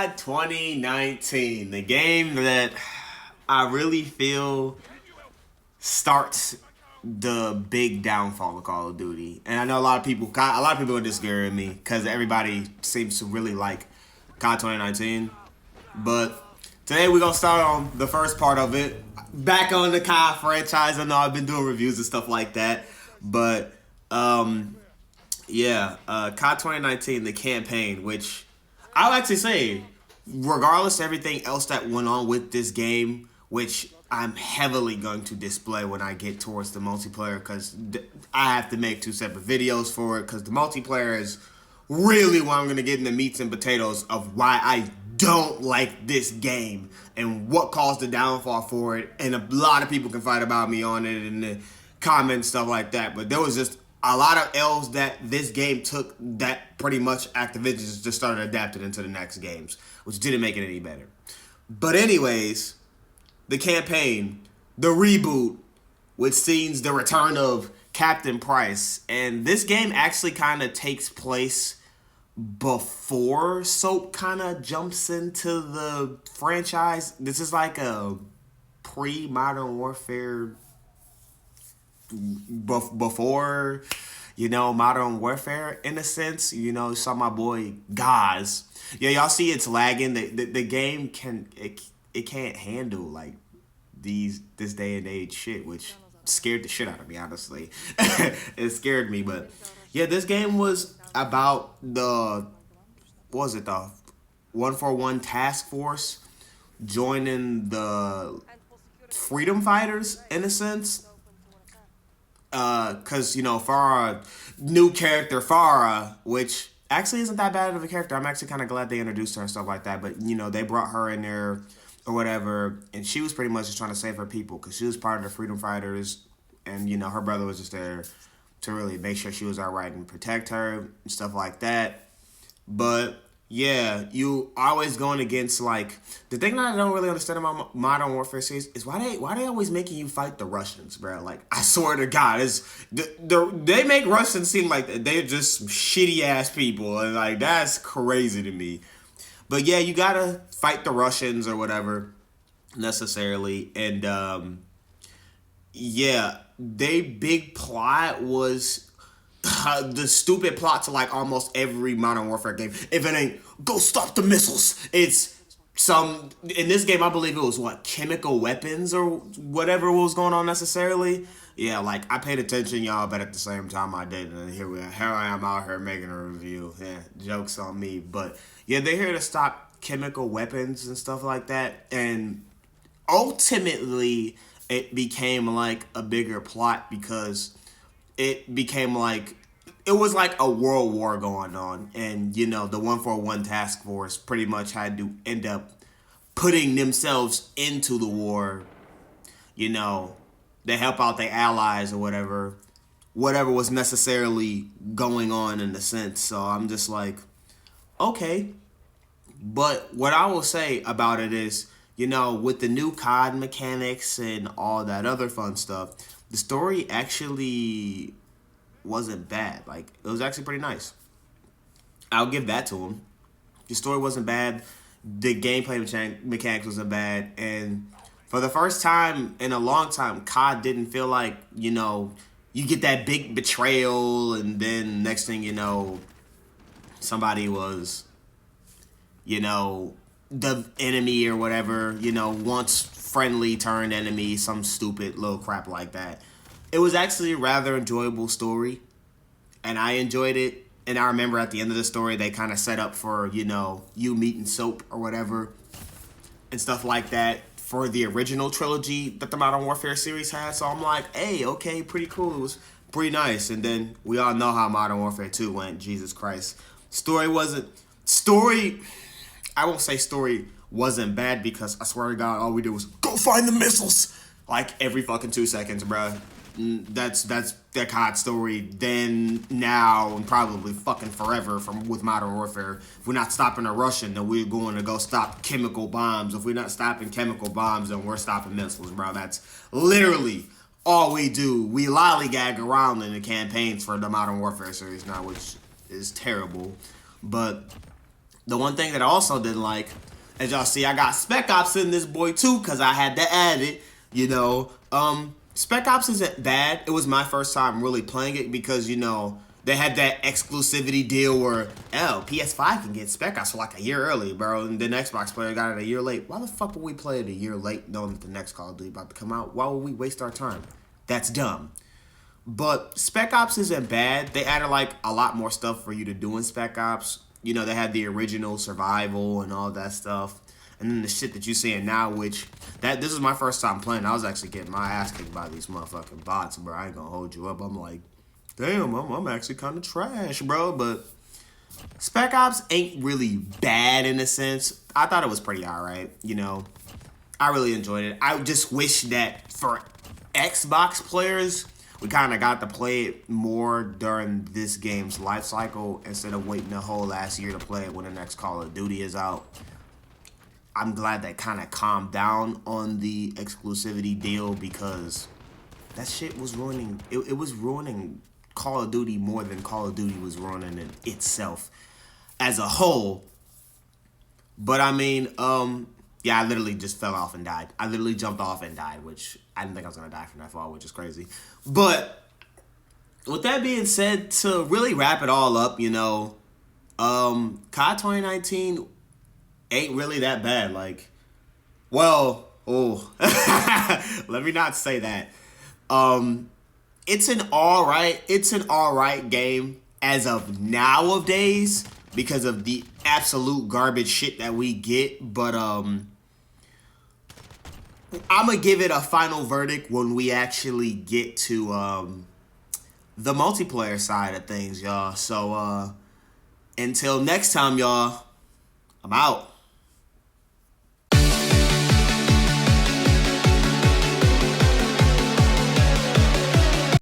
COD 2019, the game that I really feel starts the big downfall of Call of Duty. And I know a lot of people are disagreeing with me because everybody seems to really like COD 2019. But today we're gonna start on the first part of it. Back on the COD franchise. I know I've been doing reviews and stuff like that, but COD 2019, the campaign, which I'll actually say, regardless of everything else that went on with this game, which I'm heavily going to display when I get towards the multiplayer, because I have to make two separate videos for it, because the multiplayer is really where I'm going to get into meats and potatoes of why I don't like this game and what caused the downfall for it. And a lot of people can fight about me on it in the comments, stuff like that. But there was just a lot of L's that this game took that pretty much Activision just started adapting into the next games, which didn't make it any better. But anyways, the campaign, the reboot, which sees the return of Captain Price. And this game actually kind of takes place before Soap kind of jumps into the franchise. This is like a pre-Modern Warfare, before, Modern Warfare in a sense. Saw my boy Gaz. Yeah, y'all see it's lagging. The game can't handle like this day and age shit, which scared the shit out of me, honestly. It scared me, but yeah, this game was about the 141 task force joining the freedom fighters in a sense. Because, Farah, new character Farah, which actually isn't that bad of a character. I'm actually kind of glad they introduced her and stuff like that. But, they brought her in there or whatever. And she was pretty much just trying to save her people because she was part of the freedom fighters. And, her brother was just there to really make sure she was all right and protect her and stuff like that. But yeah, you always going against, like, the thing that I don't really understand about Modern Warfare series is why they always making you fight the Russians, bro. Like, I swear to God, they make Russians seem like they're just shitty ass people, and like that's crazy to me. But yeah, you gotta fight the Russians or whatever necessarily, and yeah, they big plot was the stupid plot to like almost every Modern Warfare game. If it ain't go stop the missiles, it's some in this game. I believe it was chemical weapons or whatever was going on necessarily. Yeah, like I paid attention, y'all, but at the same time I didn't. And here I am out here making a review. Yeah, jokes on me. But yeah, they're here to stop chemical weapons and stuff like that. And ultimately, it became like a bigger plot because it became like it was like a world war going on, and the 141 task force pretty much had to end up putting themselves into the war, to help out their allies or whatever was necessarily going on in the sense. So I'm just like, okay. But what I will say about it is, with the new COD mechanics and all that other fun stuff, the story actually wasn't bad. Like, it was actually pretty nice. I'll give that to him. The story wasn't bad. The gameplay mechanics wasn't bad. And for the first time in a long time, COD didn't feel like, you get that big betrayal and then next thing you know, somebody was, the enemy or whatever, once friendly turned enemy, some stupid little crap like that. It was actually a rather enjoyable story, and I enjoyed it. And I remember at the end of the story, they kind of set up for, you meeting Soap or whatever and stuff like that for the original trilogy that the Modern Warfare series had. So I'm like, hey, okay, pretty cool. It was pretty nice. And then we all know how Modern Warfare 2 went. Jesus Christ. I won't say story wasn't bad because I swear to God, all we did was go find the missiles like every fucking 2 seconds, bruh. That's the COD story then, now, and probably fucking forever with Modern Warfare. If we're not stopping a Russian, then we're going to go stop chemical bombs. If we're not stopping chemical bombs, then we're stopping missiles, bro. That's literally all we do. We lollygag around in the campaigns for the Modern Warfare series now, which is terrible. But The one thing that I also didn't like, as y'all see, I got Spec Ops in this boy too, because I had to add it, you know. Spec Ops isn't bad. It was my first time really playing it because, you know, they had that exclusivity deal where, oh, PS5 can get Spec Ops for like a year early, bro, and then Xbox player got it a year late. Why the fuck would we play it a year late knowing that the next Call of Duty about to come out? Why would we waste our time? That's dumb. But Spec Ops isn't bad. They added like a lot more stuff for you to do in Spec Ops. You know, they had the original survival and all that stuff. And then the shit that you're seeing now, which this is my first time playing. I was actually getting my ass kicked by these motherfucking bots, bro. I ain't gonna hold you up. I'm like, damn, I'm actually kind of trash, bro. But Spec Ops ain't really bad in a sense. I thought it was pretty alright, you know. I really enjoyed it. I just wish that for Xbox players, we kind of got to play it more during this game's life cycle instead of waiting the whole last year to play it when the next Call of Duty is out. I'm glad that kind of calmed down on the exclusivity deal because that shit was ruining. It was ruining Call of Duty more than Call of Duty was ruining it itself as a whole. But I mean, yeah, I literally just fell off and died. I literally jumped off and died, which I didn't think I was gonna die from that fall, which is crazy. But with that being said, to really wrap it all up, you know, COD 2019 ain't really that bad. Like, well, oh, let me not say that. It's an all right game as of nowadays because of the absolute garbage shit that we get. But I'm gonna give it a final verdict when we actually get to the multiplayer side of things, y'all. So until next time, y'all, I'm out.